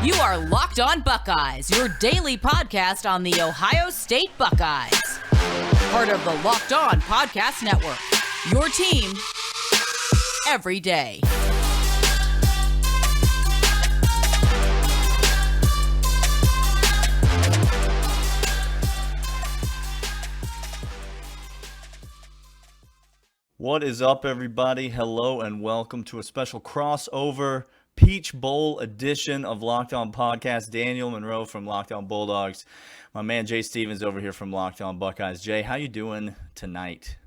You are Locked On Buckeyes, your daily podcast on the Ohio State Buckeyes. Part of the Locked On Podcast Network, your team every day. What is up, everybody? Hello and welcome to a special crossover Peach Bowl edition of Locked On Podcast. Danial Monroe from Locked On Bulldogs. My man Jay Stevens over here from Locked On Buckeyes. Jay, how you doing tonight?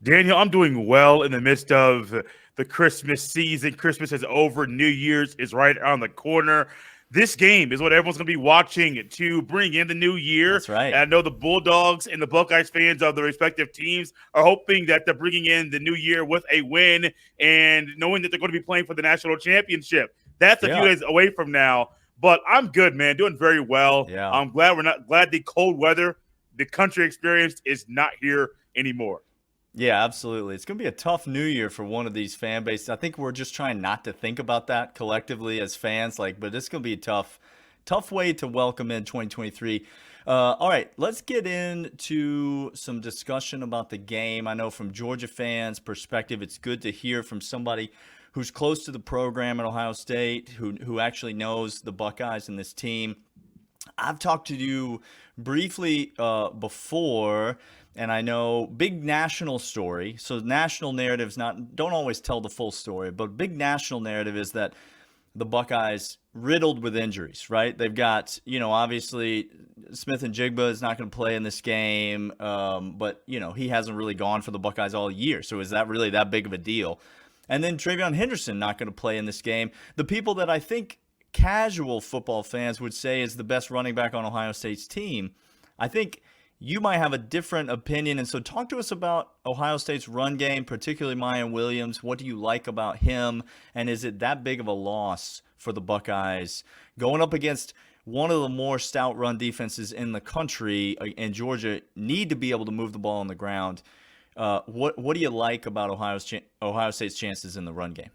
Daniel, I'm doing well in the midst of the Christmas season. Christmas is over. New Year's is right around the corner. This game is what everyone's going to be watching to bring in the new year. That's right. And I know the Bulldogs and the Buckeyes fans of the respective teams are hoping that they're bringing in the new year with a win and knowing that they're going to be playing for the national championship. That's a few days away from now. But I'm good, man. Doing very well. Yeah. I'm glad the cold weather the country experienced is not here anymore. Yeah, absolutely. It's going to be a tough new year for one of these fan bases. I think we're just trying not to think about that collectively as fans, but it's going to be a tough way to welcome in 2023. All right, let's get into some discussion about the game. I know from Georgia fans' perspective, it's good to hear from somebody who's close to the program at Ohio State, who actually knows the Buckeyes and this team. I've talked to you briefly before. And I know big national story. So national narratives don't always tell the full story, but big national narrative is that the Buckeyes riddled with injuries, right? They've got, obviously Smith and Jigba is not going to play in this game, but he hasn't really gone for the Buckeyes all year. So is that really that big of a deal? And then Travion Henderson not going to play in this game. The people that I think casual football fans would say is the best running back on Ohio State's team, I think you might have a different opinion. And so talk to us about Ohio State's run game, particularly Miyan Williams. What do you like about him? And is it that big of a loss for the Buckeyes going up against one of the more stout run defenses in the country, and Georgia need to be able to move the ball on the ground? What do you like about Ohio State's chances in the run game?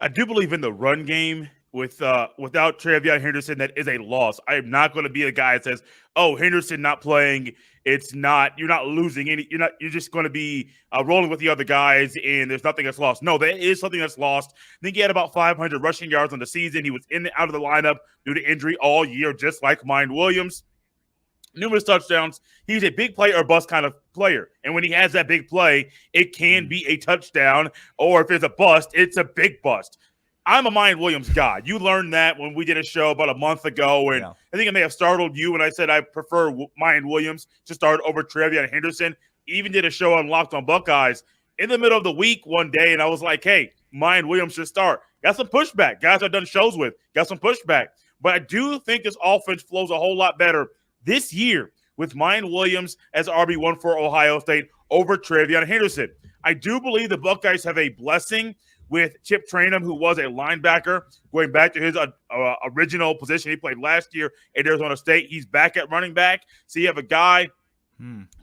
I do believe in the run game. Without Travion Henderson, that is a loss. I am not going to be a guy that says, "Oh, Henderson not playing. You're not losing any. You're just going to be rolling with the other guys, and there's nothing that's lost." No, there is something that's lost. I think he had about 500 rushing yards on the season. He was in and out of the lineup due to injury all year, just like Miyan Williams. Numerous touchdowns. He's a big play or bust kind of player, and when he has that big play, it can be a touchdown, or if it's a bust, it's a big bust. I'm a Miyan Williams guy. You learned that when we did a show about a month ago, and I think it may have startled you when I said I prefer Miyan Williams to start over Travion Henderson. Even did a show on Locked On Buckeyes in the middle of the week one day, and I was like, hey, Miyan Williams should start. Got some pushback. Guys I've done shows with got some pushback. But I do think this offense flows a whole lot better this year with Miyan Williams as RB1 for Ohio State over Travion Henderson. I do believe the Buckeyes have a blessing with Chip Trayanum, who was a linebacker, going back to his original position he played last year at Arizona State. He's back at running back. So you have a guy,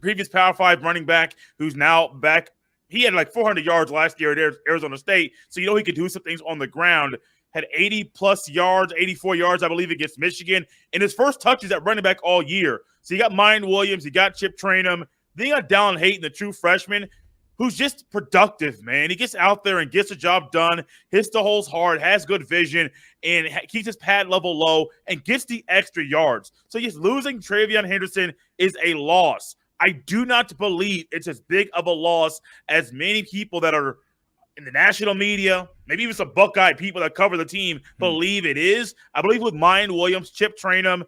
previous Power 5 running back, who's now back. He had like 400 yards last year at Arizona State, so he could do some things on the ground. Had 80-plus yards, 84 yards, I believe, against Michigan. And his first touches at running back all year. So you got Miyan Williams, you got Chip Trayanum. Then you got Dallin Hayden, the true freshman, who's just productive, man. He gets out there and gets the job done, hits the holes hard, has good vision, and keeps his pad level low and gets the extra yards. So yes, losing Travion Henderson is a loss. I do not believe it's as big of a loss as many people that are in the national media, maybe even some Buckeye people that cover the team believe it is. I believe with Miyan Williams, Chip Trayanum,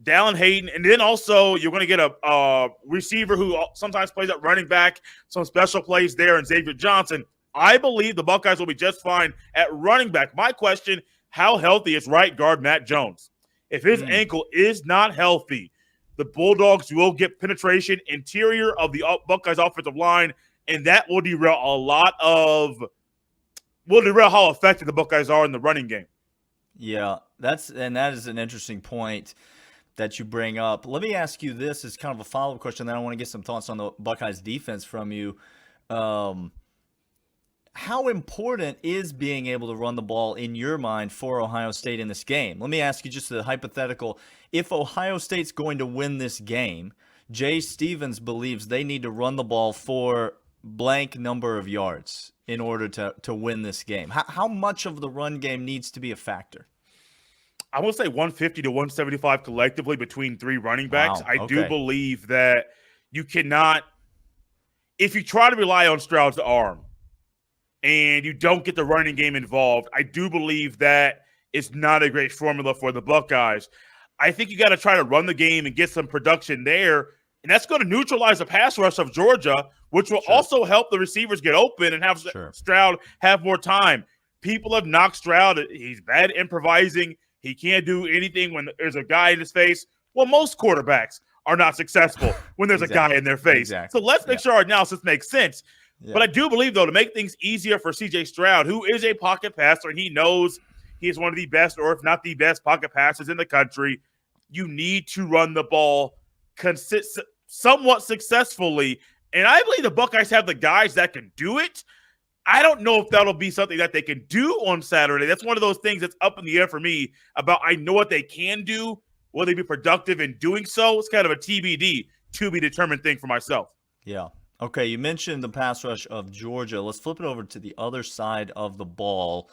Dallin Hayden, and then also you're going to get a receiver who sometimes plays at running back, some special plays there, and Xavier Johnson. I believe the Buckeyes will be just fine at running back. My question, how healthy is right guard Matt Jones? If his ankle is not healthy, the Bulldogs will get penetration interior of the Buckeyes offensive line, and that will derail how effective the Buckeyes are in the running game. Yeah, that is an interesting point that you bring up. Let me ask you this as kind of a follow-up question, then I want to get some thoughts on the Buckeyes defense from you. How how important is being able to run the ball in your mind for Ohio State in this game? Let me ask you just a hypothetical. If Ohio State's going to win this game, Jay Stevens believes they need to run the ball for blank number of yards in order to win this game. How much of the run game needs to be a factor? I will say 150 to 175 collectively between three running backs. Wow, I do believe that you cannot, if you try to rely on Stroud's arm and you don't get the running game involved, I do believe that it's not a great formula for the Buckeyes. I think you got to try to run the game and get some production there, and that's going to neutralize the pass rush of Georgia, which will also help the receivers get open and have Stroud have more time. People have knocked Stroud. He's bad at improvising. He can't do anything when there's a guy in his face. Well, most quarterbacks are not successful when there's a guy in their face. So let's make sure our analysis makes sense. But I do believe, though, to make things easier for C.J. Stroud, who is a pocket passer, and he knows he is one of the best, or if not the best, pocket passers in the country, you need to run the ball somewhat successfully. And I believe the Buckeyes have the guys that can do it. I don't know if that'll be something that they can do on Saturday. That's one of those things that's up in the air for me about I know what they can do. Will they be productive in doing so? It's kind of a TBD, to be determined thing for myself. Yeah. Okay, you mentioned the pass rush of Georgia. Let's flip it over to the other side of the ball.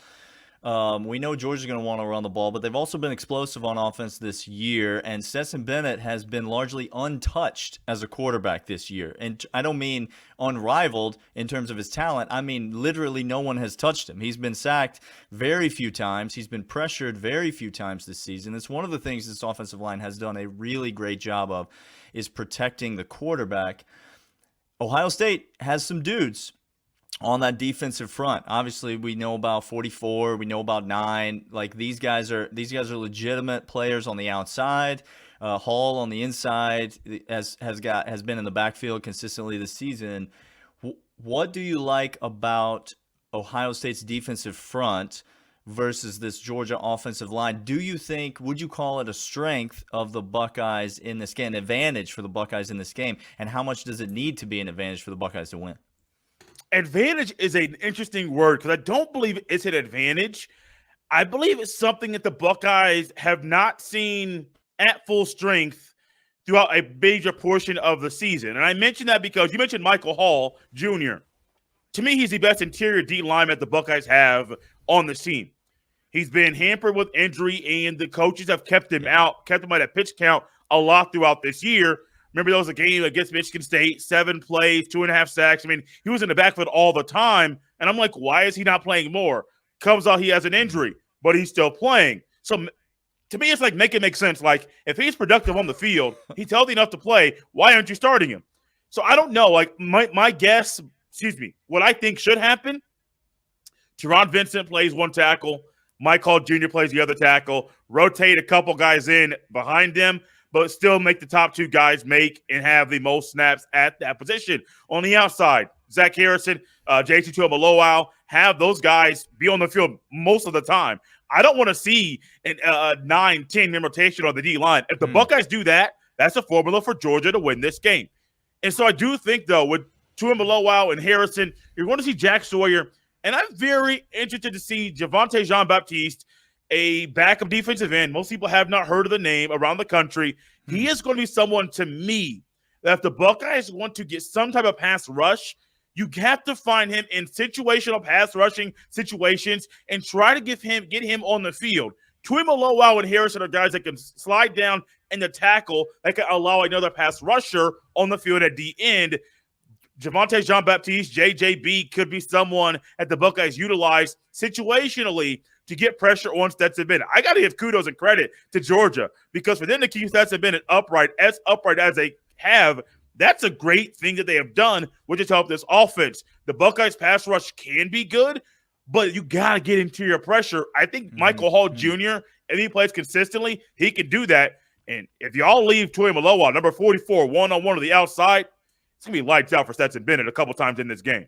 We know Georgia's going to want to run the ball, but they've also been explosive on offense this year, and Stetson Bennett has been largely untouched as a quarterback this year. And I don't mean unrivaled in terms of his talent. I mean literally no one has touched him. He's been sacked very few times. He's been pressured very few times this season. It's one of the things this offensive line has done a really great job of is protecting the quarterback. Ohio State has some dudes on that defensive front. Obviously, we know about 44, we know about 9. Like these guys are legitimate players on the outside. Hall on the inside has been in the backfield consistently this season. What do you like about Ohio State's defensive front versus this Georgia offensive line? Would you call it a strength of the Buckeyes in this game, an advantage for the Buckeyes in this game, and how much does it need to be an advantage for the Buckeyes to win? Advantage is an interesting word because I don't believe it's an advantage. I believe it's something that the Buckeyes have not seen at full strength throughout a major portion of the season. And I mention that because you mentioned Michael Hall Jr. To me, he's the best interior D lineman the Buckeyes have on the team. He's been hampered with injury, and the coaches have kept him out, kept him at a pitch count a lot throughout this year. Remember, there was a game against Michigan State, 7 plays, 2.5 sacks. I mean, he was in the backfield all the time. And I'm like, why is he not playing more? Comes out he has an injury, but he's still playing. So to me, it's like make it make sense. Like, if he's productive on the field, he's healthy enough to play, why aren't you starting him? So I don't know. Like, my guess, what I think should happen, Teron Vincent plays one tackle. Mike Hall Jr. plays the other tackle. Rotate a couple guys in behind them, but still make the top 2 guys make and have the most snaps at that position. On the outside, Zach Harrison, JT Tuimoloau, have those guys be on the field most of the time. I don't want to see a 9-10 rotation on the D-line. If the Buckeyes do that, that's a formula for Georgia to win this game. And so I do think, though, with Tuimoloau and Harrison, you're going to see Jack Sawyer. And I'm very interested to see Javonte Jean-Baptiste, a backup defensive end. Most people have not heard of the name around the country. He is going to be someone, to me, that if the Buckeyes want to get some type of pass rush, you have to find him in situational pass rushing situations and try to get him on the field. Tuimoloau and Harrison are guys that can slide down in the tackle that can allow another pass rusher on the field at the end. Javonte Jean-Baptiste, JJB, could be someone that the Buckeyes utilize situationally to get pressure on Stetson Bennett. I got to give kudos and credit to Georgia because for them to keep Stetson Bennett upright as they have, that's a great thing that they have done, which has helped this offense. The Buckeyes pass rush can be good, but you got to get interior pressure. I think Michael Hall Jr., if he plays consistently, he can do that. And if y'all leave Tuimoloau, number 44, one-on-one to the outside, it's going to be lights out for Stetson Bennett a couple times in this game.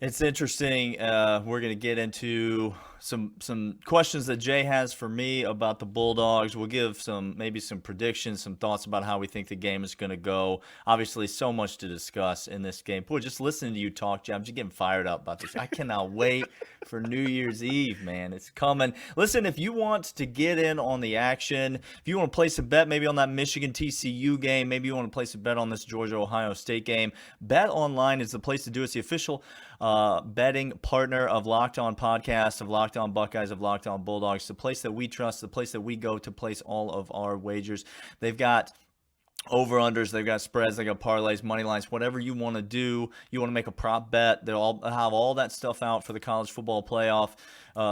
It's interesting. We're going to get into some questions that Jay has for me about the Bulldogs. We'll give maybe some predictions, some thoughts about how we think the game is going to go. Obviously, so much to discuss in this game. Boy, just listening to you talk, Jay, I'm just getting fired up about this. I cannot wait for New Year's Eve, man. It's coming. Listen, if you want to get in on the action, if you want to place a bet maybe on that Michigan TCU game, maybe you want to place a bet on this Georgia Ohio State game, BetOnline is the place to do it. It's the official betting partner of Locked On Podcast, of Locked On Buckeyes, of Locked On Bulldogs, the place that we trust, the place that we go to place all of our wagers. They've got over-unders, they've got spreads, they've got parlays, money lines, whatever you want to do. You want to make a prop bet, they'll all have all that stuff out for the college football playoff.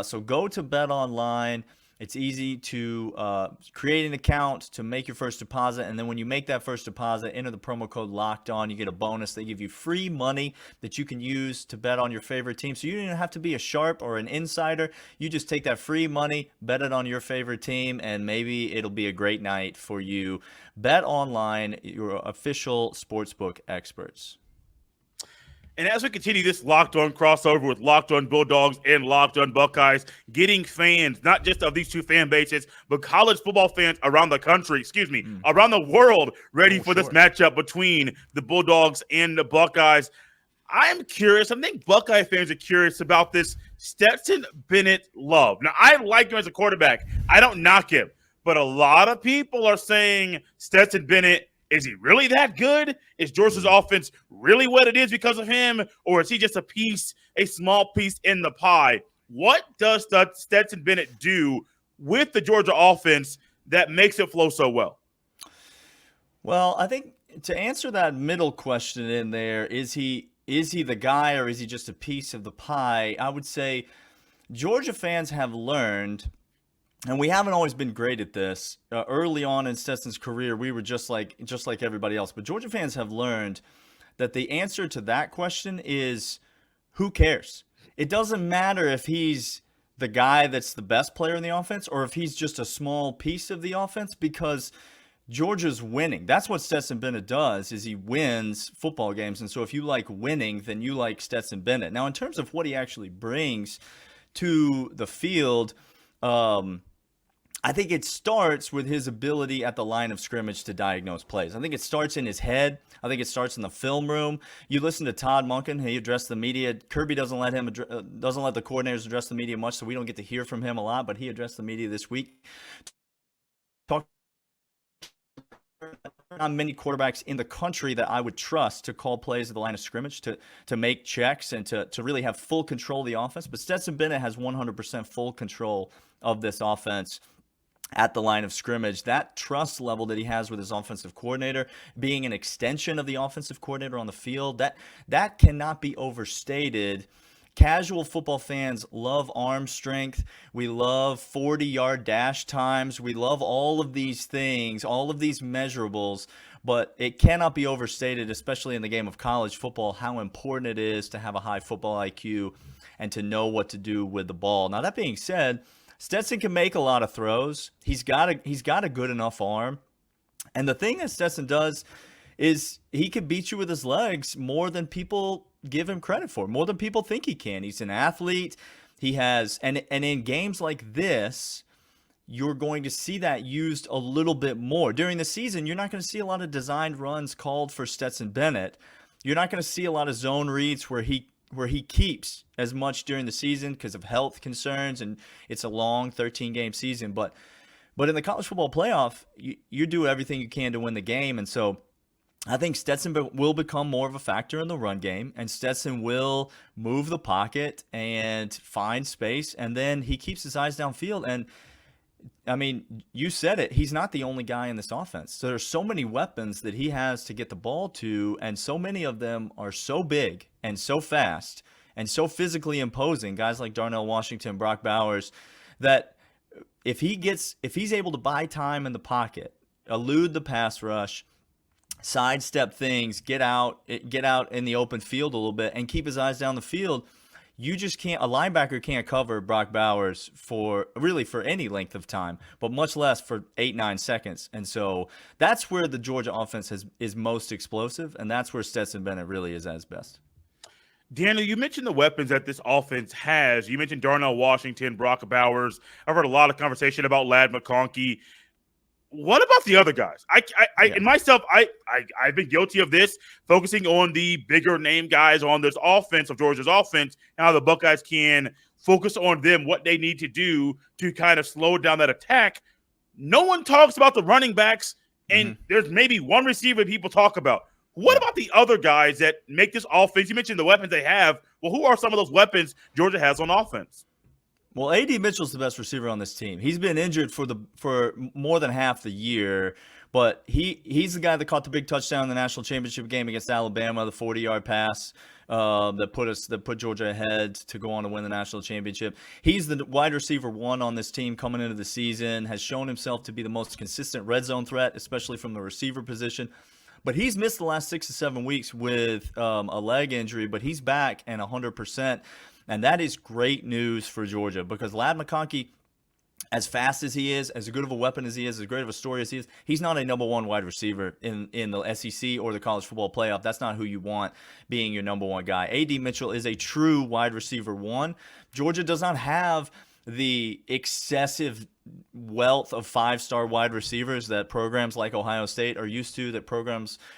So go to BetOnline. It's easy to create an account, to make your first deposit, and then when you make that first deposit, enter the promo code Locked On. You get a bonus. They give you free money that you can use to bet on your favorite team. So you don't even have to be a sharp or an insider. You just take that free money, bet it on your favorite team, and maybe it'll be a great night for you. BetOnline, your official sportsbook experts. And as we continue this Locked On crossover with Locked On Bulldogs and Locked On Buckeyes, getting fans, not just of these two fan bases, but college football fans around the country, around the world, ready for this matchup between the Bulldogs and the Buckeyes. I'm curious. I think Buckeye fans are curious about this Stetson Bennett love. Now, I like him as a quarterback. I don't knock him. But a lot of people are saying Stetson Bennett, is he really that good? Is Georgia's offense really what it is because of him? Or is he just a small piece in the pie? What does Stetson Bennett do with the Georgia offense that makes it flow so well? Well, I think to answer that middle question in there, is he the guy or is he just a piece of the pie? I would say Georgia fans have learned, and we haven't always been great at this. Early on in Stetson's career, we were just like everybody else. But Georgia fans have learned that the answer to that question is, who cares? It doesn't matter if he's the guy that's the best player in the offense or if he's just a small piece of the offense, because Georgia's winning. That's what Stetson Bennett does, is he wins football games. And so if you like winning, then you like Stetson Bennett. Now, in terms of what he actually brings to the field, I think it starts with his ability at the line of scrimmage to diagnose plays. I think it starts in his head. I think it starts in the film room. You listen to Todd Monken; he addressed the media. Kirby doesn't let the coordinators address the media much, so we don't get to hear from him a lot. But he addressed the media this week. Not many quarterbacks in the country that I would trust to call plays at the line of scrimmage, to make checks, and to really have full control of the offense. But Stetson Bennett has 100% full control of this offense at the line of scrimmage. That trust level that he has with his offensive coordinator, being an extension of the offensive coordinator on the field, that cannot be overstated. Casual football fans love arm strength. We love 40-yard dash times. We love all of these things, all of these measurables, but it cannot be overstated, especially in the game of college football, how important it is to have a high football IQ and to know what to do with the ball. Now, that being said, Stetson can make a lot of throws. He's got a good enough arm. And the thing that Stetson does is he can beat you with his legs more than people give him credit for, more than people think he can. He's an athlete. He has, and in games like this, you're going to see that used a little bit more. During the season, you're not going to see a lot of designed runs called for Stetson Bennett. You're not going to see a lot of zone reads where he keeps as much during the season because of health concerns, and it's a long 13-game season. But in the college football playoff, you do everything you can to win the game. And so I think Stetson will become more of a factor in the run game, and Stetson will move the pocket and find space, and then he keeps his eyes downfield. And I mean, you said it, he's not the only guy in this offense. So there's so many weapons that he has to get the ball to, and so many of them are so big and so fast and so physically imposing, guys like Darnell Washington, Brock Bowers, that if he's able to buy time in the pocket, elude the pass rush, sidestep things, get out in the open field a little bit, and keep his eyes down the field, you just can't. A linebacker can't cover Brock Bowers for any length of time, but much less for 8-9 seconds. And so that's where the Georgia offense is most explosive, and that's where Stetson Bennett really is at his best. Daniel, you mentioned the weapons that this offense has. You mentioned Darnell Washington, Brock Bowers. I've heard a lot of conversation about Ladd McConkey. What about the other guys? And myself, I've been guilty of this, focusing on the bigger name guys on this offense of Georgia's offense, and how the Buckeyes can focus on them, what they need to do to kind of slow down that attack. No one talks about the running backs, and there's maybe one receiver people talk about. What about the other guys that make this offense? You mentioned the weapons they have. Well, who are some of those weapons Georgia has on offense? Well, A.D. Mitchell's the best receiver on this team. He's been injured for more than half the year, but he's the guy that caught the big touchdown in the national championship game against Alabama, the 40-yard pass that put Georgia ahead to go on to win the national championship. He's the wide receiver one on this team coming into the season, has shown himself to be the most consistent red zone threat, especially from the receiver position. But he's missed the last 6 to 7 weeks with a leg injury, but he's back and 100%. And that is great news for Georgia because Ladd McConkey, as fast as he is, as good of a weapon as he is, as great of a story as he is, he's not a number one wide receiver in the SEC or the college football playoff. That's not who you want being your number one guy. A.D. Mitchell is a true wide receiver one. Georgia does not have the excessive wealth of five-star wide receivers that programs like Ohio State are used to, that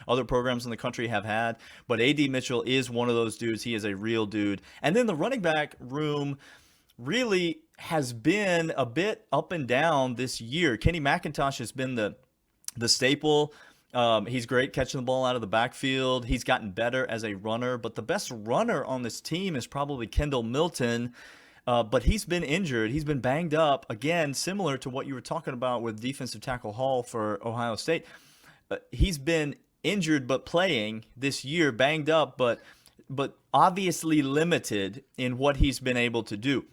other programs in the country have had. But A.D. Mitchell is one of those dudes. He is a real dude. And then the running back room really has been a bit up and down this year. Kenny McIntosh has been the staple. He's great catching the ball out of the backfield. He's gotten better as a runner. But the best runner on this team is probably Kendall Milton. But he's been injured. He's been banged up. Again, similar to what you were talking about with defensive tackle Hall for Ohio State. He's been injured but playing this year, banged up, but obviously limited in what he's been able to do.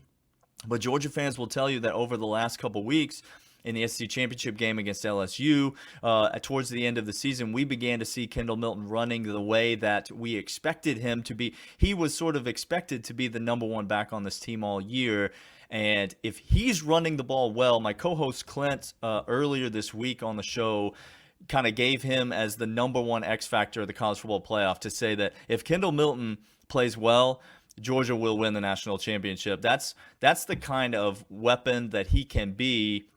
But Georgia fans will tell you that over the last couple weeks, in the SEC championship game against LSU, towards the end of the season, we began to see Kendall Milton running the way that we expected him to be. He was sort of expected to be the number one back on this team all year. And if he's running the ball well, my co-host Clint earlier this week on the show kind of gave him as the number one X factor of the college football playoff to say that if Kendall Milton plays well, Georgia will win the national championship. That's the kind of weapon that he can be,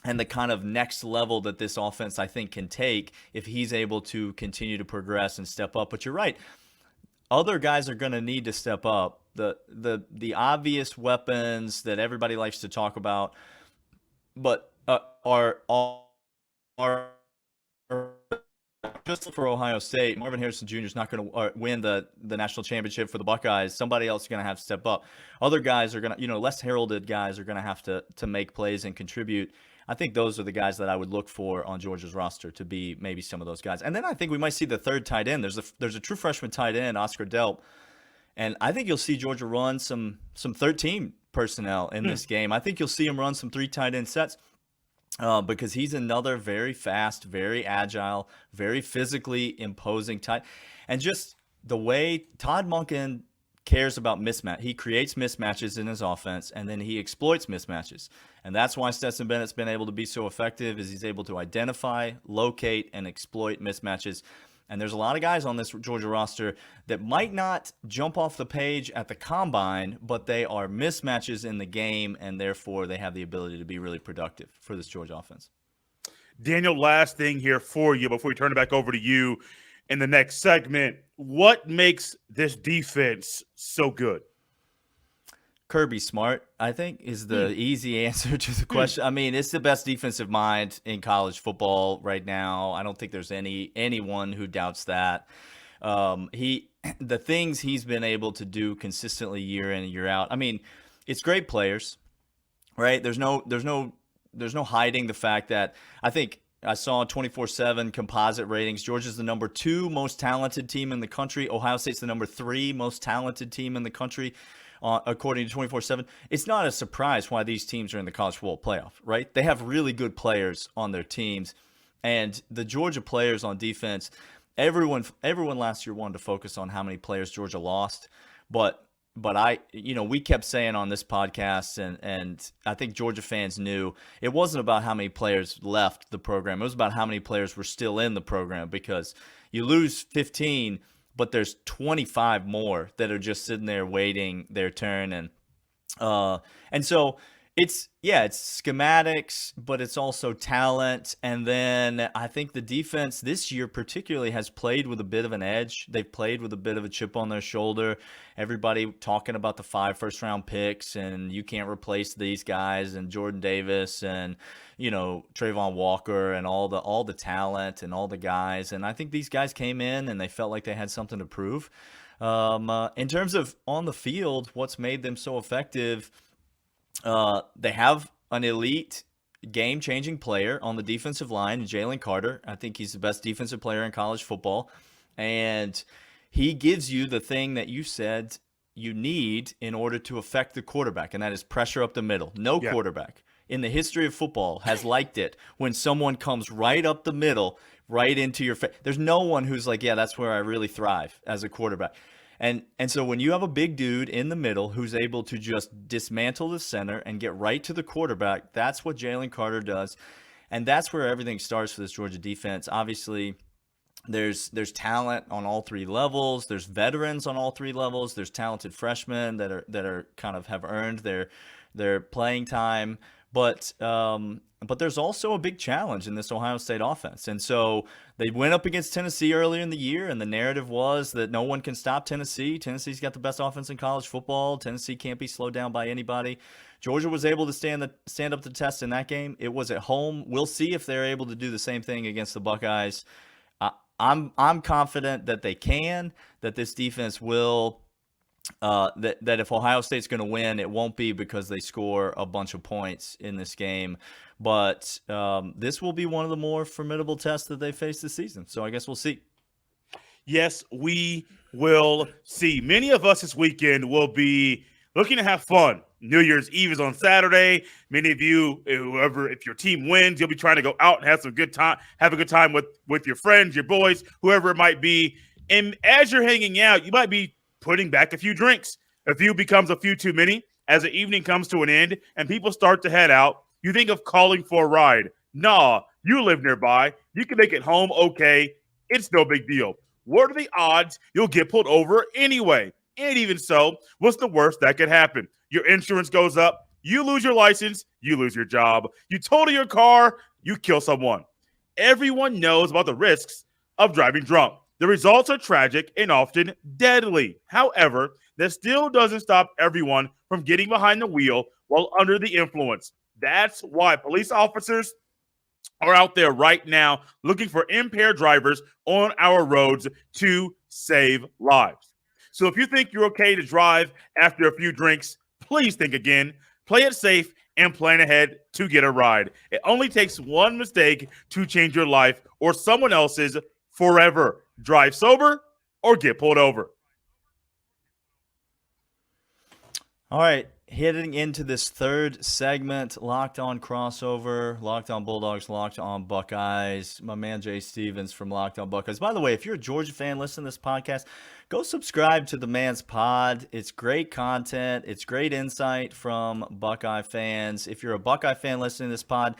and the kind of next level that this offense, I think, can take if he's able to continue to progress and step up. But you're right. Other guys are going to need to step up. The obvious weapons that everybody likes to talk about, but are just for Ohio State. Marvin Harrison Jr. is not going to win the national championship for the Buckeyes. Somebody else is going to have to step up. Other guys are going to, less heralded guys are going to have to make plays and contribute. I think those are the guys that I would look for on Georgia's roster to be maybe some of those guys. And then I think we might see the third tight end. There's a true freshman tight end, Oscar Delp, and I think you'll see Georgia run some 13 personnel in this game. I think you'll see him run some 3 tight end sets because he's another very fast, very agile, very physically imposing tight. And just the way Todd Monken cares about mismatch. He creates mismatches in his offense, and then he exploits mismatches. And that's why Stetson Bennett's been able to be so effective, is he's able to identify, locate, and exploit mismatches. And there's a lot of guys on this Georgia roster that might not jump off the page at the combine, but they are mismatches in the game, and therefore they have the ability to be really productive for this Georgia offense. Daniel, last thing here for you before we turn it back over to you in the next segment. What makes this defense so good? Kirby Smart, I think, is the easy answer to the question. I mean, it's the best defensive mind in college football right now. I don't think there's anyone who doubts that. The things he's been able to do consistently year in and year out. I mean, it's great players, right? There's no hiding the fact that I think I saw 24/7 composite ratings. Georgia's the number 2 most talented team in the country. Ohio State's the number 3 most talented team in the country. According to 24/7, it's not a surprise why these teams are in the college football playoff, right? They have really good players on their teams, and the Georgia players on defense, everyone last year wanted to focus on how many players Georgia lost, but we kept saying on this podcast, and I think Georgia fans knew it wasn't about how many players left the program. It was about how many players were still in the program, because you lose 15, but there's 25 more that are just sitting there waiting their turn. And so it's schematics, but it's also talent. And then I think the defense this year particularly has played with a bit of an edge. They've played with a bit of a chip on their shoulder. Everybody talking about the 5 first-round picks, and you can't replace these guys, and Jordan Davis, and Trayvon Walker, and all the talent and all the guys. And I think these guys came in and they felt like they had something to prove. In terms of on the field, what's made them so effective? They have an elite game-changing player on the defensive line, Jalen Carter. I think he's the best defensive player in college football. And he gives you the thing that you said you need in order to affect the quarterback, and that is pressure up the middle. No quarterback in the history of football has liked it when someone comes right up the middle, right into your face. There's no one who's like, yeah, that's where I really thrive as a quarterback. And so when you have a big dude in the middle who's able to just dismantle the center and get right to the quarterback, that's what Jalen Carter does. And that's where everything starts for this Georgia defense. Obviously, there's talent on all 3 levels. There's veterans on all 3 levels. There's talented freshmen that are kind of have earned their playing time. But there's also a big challenge in this Ohio State offense. And so they went up against Tennessee earlier in the year, and the narrative was that no one can stop Tennessee. Tennessee's got the best offense in college football. Tennessee can't be slowed down by anybody. Georgia was able to stand up the test in that game. It was at home. We'll see if they're able to do the same thing against the Buckeyes. I'm confident that they can, that this defense will that if Ohio State's going to win, it won't be because they score a bunch of points in this game. But this will be one of the more formidable tests that they face this season. So I guess we'll see. Yes, we will see. Many of us this weekend will be looking to have fun. New Year's Eve is on Saturday. Many of you, if your team wins, you'll be trying to go out and have a good time with your friends, your boys, whoever it might be. And as you're hanging out, you might be putting back a few drinks. A few becomes a few too many. As the evening comes to an end and people start to head out, you think of calling for a ride. Nah, you live nearby. You can make it home okay. It's no big deal. What are the odds you'll get pulled over anyway? And even so, what's the worst that could happen? Your insurance goes up. You lose your license. You lose your job. You total your car. You kill someone. Everyone knows about the risks of driving drunk. The results are tragic and often deadly. However, that still doesn't stop everyone from getting behind the wheel while under the influence. That's why police officers are out there right now looking for impaired drivers on our roads to save lives. So if you think you're okay to drive after a few drinks, please think again, play it safe, and plan ahead to get a ride. It only takes one mistake to change your life or someone else's forever. Drive sober or get pulled over. All right, heading into this third segment, Locked On Crossover, Locked On Bulldogs, Locked On Buckeyes. My man Jay Stevens from Locked On Buckeyes. By the way, if you're a Georgia fan listening to this podcast, go subscribe to the man's pod. It's great content. It's great insight from Buckeye fans. If you're a Buckeye fan listening to this pod,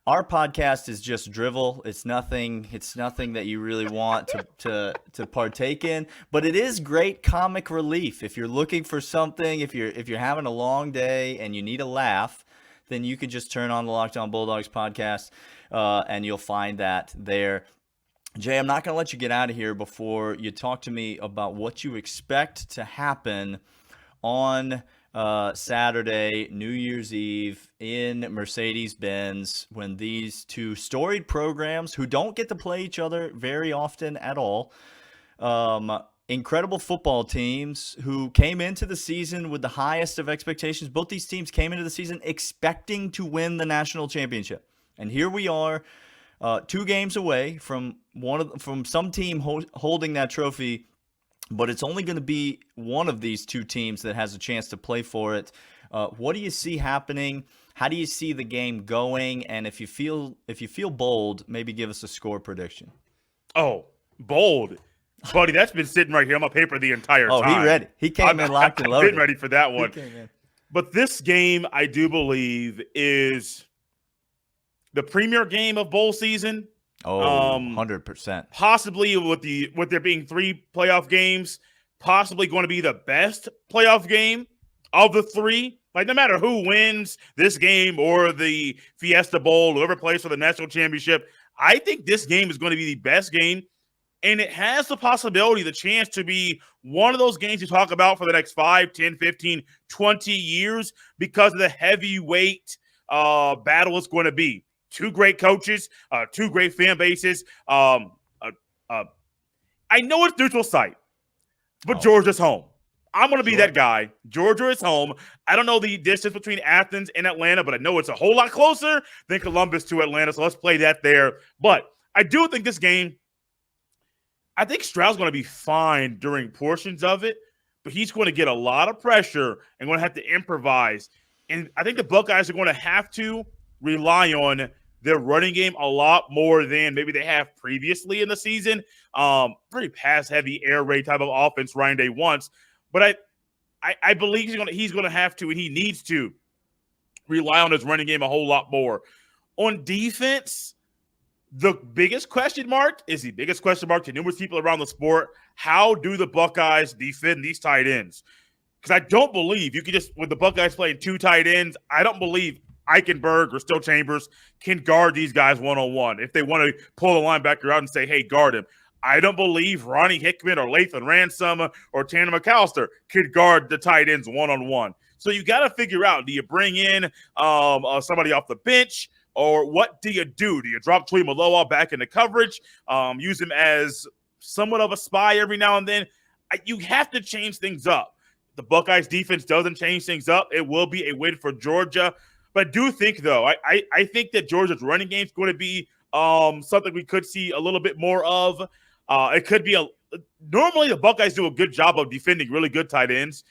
our podcast is just drivel. It's nothing that you really want to partake in, but it is great comic relief. If you're looking for something, if you're having a long day and you need a laugh, then you could just turn on the Locked On Bulldogs podcast, and you'll find that there. Jay, I'm not going to let you get out of here before you talk to me about what you expect to happen on Saturday, New Year's Eve in Mercedes-Benz, when these two storied programs who don't get to play each other very often at all, incredible football teams who came into the season with the highest of expectations. Both these teams came into the season expecting to win the national championship. And here we are, 2 games away from some team holding that trophy. But it's only going to be one of these 2 teams that has a chance to play for it. What do you see happening? How do you see the game going? And if you feel bold, maybe give us a score prediction. Oh, bold. Buddy, that's been sitting right here on my paper the entire time. Oh, he ready. He came in locked and loaded. I've been ready for that one. But this game, I do believe, is the premier game of bowl season. Oh, 100%. Possibly with there being 3 playoff games, possibly going to be the best playoff game of the 3. Like, no matter who wins this game or the Fiesta Bowl, whoever plays for the national championship, I think this game is going to be the best game. And it has the possibility, the chance to be one of those games you talk about for the next 5, 10, 15, 20 years because of the heavyweight battle it's going to be. 2 great coaches, 2 great fan bases. I know it's neutral site, but Georgia's home. I'm going to be that guy. Georgia is home. I don't know the distance between Athens and Atlanta, but I know it's a whole lot closer than Columbus to Atlanta, so let's play that there. But I do think this game, I think Stroud's going to be fine during portions of it, but he's going to get a lot of pressure and going to have to improvise. And I think the Buckeyes are going to have to rely on their running game a lot more than maybe they have previously in the season. Pretty pass-heavy, air raid type of offense Ryan Day wants. But I believe he's going to have to, and he needs to, rely on his running game a whole lot more. On defense, the biggest question mark is the biggest question mark to numerous people around the sport. How do the Buckeyes defend these tight ends? Because I don't believe you can just, with the Buckeyes playing 2 tight ends, I don't believe Eichenberg or Still Chambers can guard these guys one-on-one. If they want to pull the linebacker out and say, hey, guard him. I don't believe Ronnie Hickman or Lathan Ransom or Tanner McAllister could guard the tight ends one-on-one. So you got to figure out, do you bring in somebody off the bench? Or what do you do? Do you drop Tuimoloau back into coverage? Use him as somewhat of a spy every now and then? You have to change things up. The Buckeyes defense doesn't change things up. It will be a win for Georgia. But I do think, though, I think that Georgia's running game is going to be something we could see a little bit more of. It could be normally the Buckeyes do a good job of defending really good tight ends.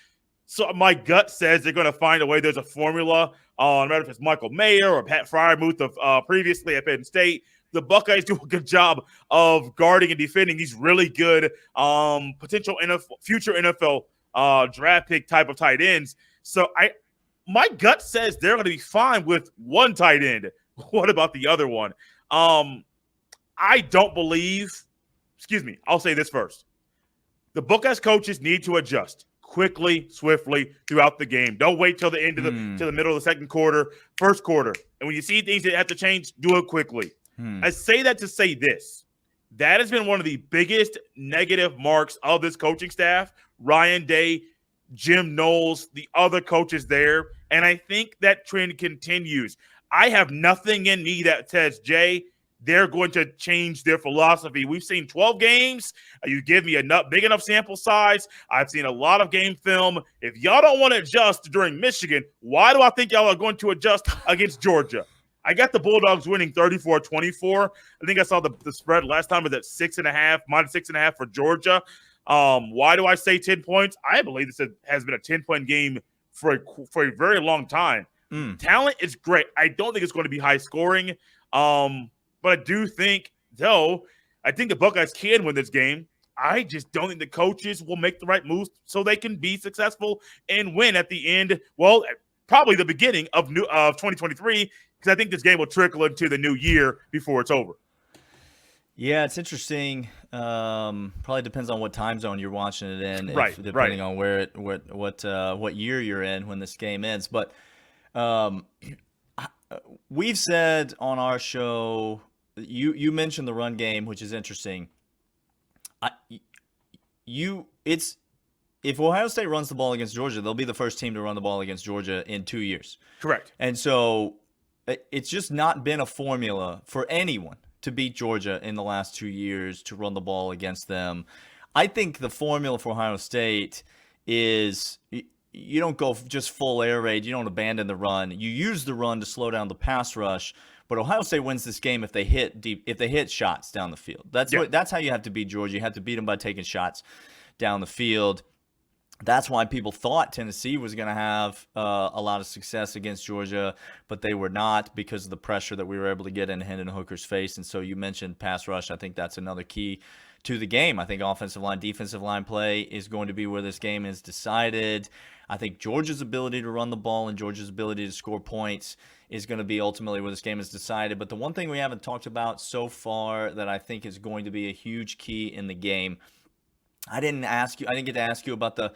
So my gut says they're going to find a way. There's a formula. No matter if it's Michael Mayer or Pat Fryermuth of previously at Penn State, the Buckeyes do a good job of guarding and defending these really good potential future NFL draft pick type of tight ends. So my gut says they're going to be fine with 1 tight end. What about the other one? I don't believe. Excuse me. I'll say this first. The Buckeyes coaches need to adjust quickly, swiftly throughout the game. Don't wait till the end of to the middle of the second quarter, first quarter. And when you see things that have to change, do it quickly. I say that to say this. That has been one of the biggest negative marks of this coaching staff. Ryan Day, Jim Knowles, the other coaches there. And I think that trend continues. I have nothing in me that says, Jay, they're going to change their philosophy. We've seen 12 games. You give me a big enough sample size. I've seen a lot of game film. If y'all don't want to adjust during Michigan, why do I think y'all are going to adjust against Georgia? I got the Bulldogs winning 34-24. I think I saw the spread last time was at -6.5 for Georgia. Why do I say 10 points? I believe this has been a 10-point game for a very long time. Talent is great. I don't think it's going to be high scoring. But I do think, though, I think the Buckeyes can win this game. I just don't think the coaches will make the right moves so they can be successful and win at the end. Well, probably the beginning of 2023, because I think this game will trickle into the new year before it's over. Yeah, it's interesting. Probably depends on what time zone you're watching it in, depending on where what year you're in when this game ends. But we've said on our show. You mentioned the run game, which is interesting. If Ohio State runs the ball against Georgia, they'll be the first team to run the ball against Georgia in 2 years. Correct. And so it's just not been a formula for anyone to beat Georgia in the last 2 years to run the ball against them. I think the formula for Ohio State is you don't go just full air raid. You don't abandon the run. You use the run to slow down the pass rush. But Ohio State wins this game if they hit deep, if they hit shots down the field. That's how you have to beat Georgia. You have to beat them by taking shots down the field. That's why people thought Tennessee was going to have a lot of success against Georgia, but they were not because of the pressure that we were able to get in Hendon Hooker's face. And so you mentioned pass rush. I think that's another key to the game. I think offensive line, defensive line play is going to be where this game is decided. I think Georgia's ability to run the ball and Georgia's ability to score points is going to be ultimately where this game is decided. But the one thing we haven't talked about so far that I think is going to be a huge key in the game, I didn't get to ask you about the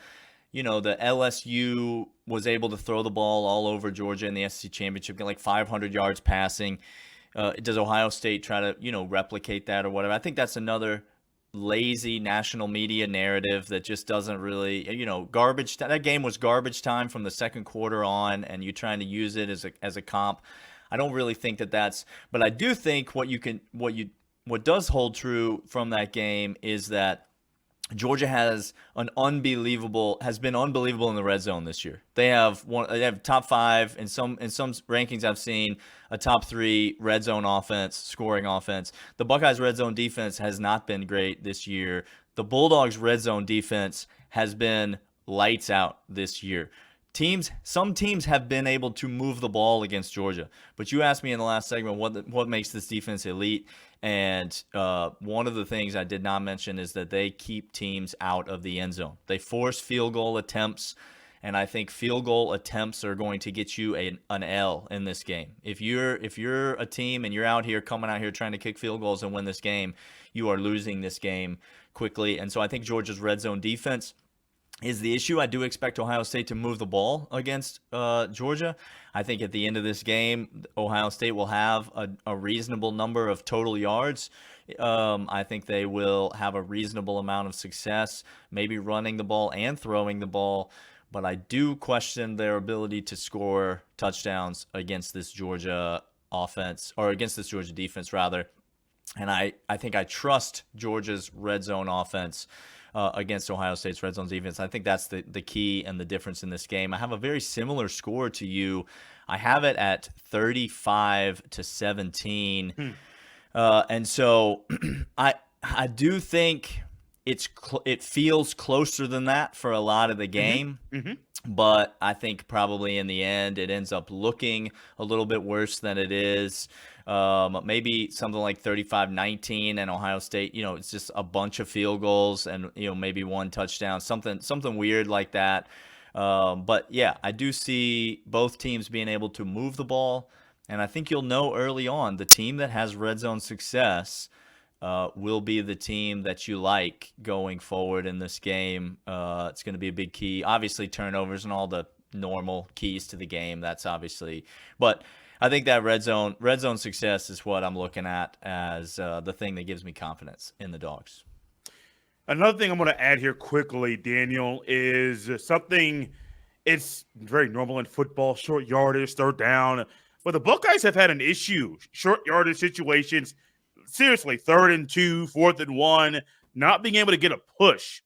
LSU was able to throw the ball all over Georgia in the SEC championship, get like 500 yards passing. Does Ohio State try to, replicate that or whatever? I think that's another lazy national media narrative that just doesn't really, garbage. That game was garbage time from the second quarter on, and you trying to use it as a comp. I don't really think that's, but I do think what does hold true from that game is that Georgia has been unbelievable in the red zone this year. They have top 5 in some rankings I've seen, a top 3 red zone offense, scoring offense. The Buckeyes red zone defense has not been great this year. The Bulldogs red zone defense has been lights out this year. Some teams have been able to move the ball against Georgia, but you asked me in the last segment what makes this defense elite, and one of the things I did not mention is that they keep teams out of the end zone. They force field goal attempts, and I think field goal attempts are going to get you an L in this game. If you're a team and you're coming out here trying to kick field goals and win this game, you are losing this game quickly. And so I think Georgia's red zone defense is the issue. I do expect Ohio State to move the ball against Georgia. I think at the end of this game, Ohio State will have a reasonable number of total yards. I think they will have a reasonable amount of success, maybe running the ball and throwing the ball. But I do question their ability to score touchdowns against this Georgia offense, or against this Georgia defense, rather. And I think I trust Georgia's red zone offense against Ohio State's red zone defense. I think that's the key and the difference in this game. I have a very similar score to you. I have it at 35-17. And so I do think it feels closer than that for a lot of the game. But I think probably in the end it ends up looking a little bit worse than it is. Maybe something like 35-19, and Ohio State, it's just a bunch of field goals and, maybe one touchdown, something weird like that. But yeah, I do see both teams being able to move the ball. And I think you'll know early on the team that has red zone success will be the team that you like going forward in this game. It's going to be a big key. Obviously, turnovers and all the normal keys to the game. That's obviously, but I think that red zone success is what I'm looking at as the thing that gives me confidence in the Dogs. Another thing I'm going to add here quickly, Daniel, is something. It's very normal in football, short yardage, third down. But the Buckeyes have had an issue, short yardage situations. Seriously, 3rd and 2, 4th and 1, not being able to get a push.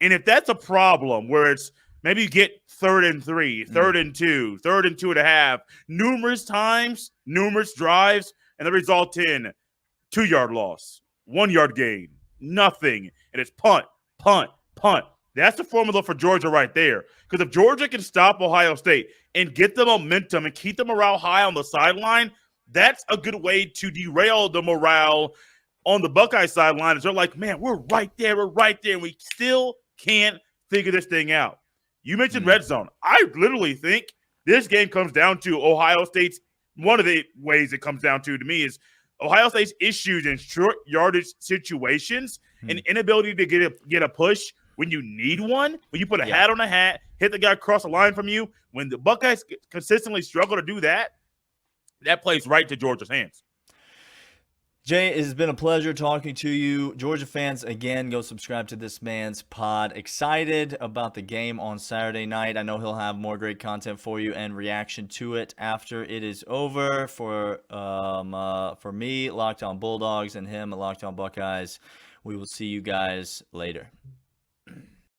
And if that's a problem where it's maybe you get 3rd and 3, 3rd and 2, 3rd and 2.5, numerous times, numerous drives, and the result in 2-yard loss, 1-yard gain, nothing. And it's punt, punt, punt. That's the formula for Georgia right there. Because if Georgia can stop Ohio State and get the momentum and keep the morale high on the sideline, that's a good way to derail the morale on the Buckeye sideline. They're like, man, we're right there, and we still can't figure this thing out. You mentioned red zone. I literally think this game comes down to Ohio State's – one of the ways it comes down to me is Ohio State's issues in short yardage situations and inability to get a push when you need one, when you put a hat on a hat, hit the guy across the line from you. When the Buckeyes consistently struggle to do that, that plays right to Georgia's hands. Jay, it has been a pleasure talking to you. Georgia fans, again, go subscribe to this man's pod. Excited about the game on Saturday night. I know he'll have more great content for you and reaction to it after it is over. For me, Locked On Bulldogs, and him, Locked On Buckeyes, we will see you guys later.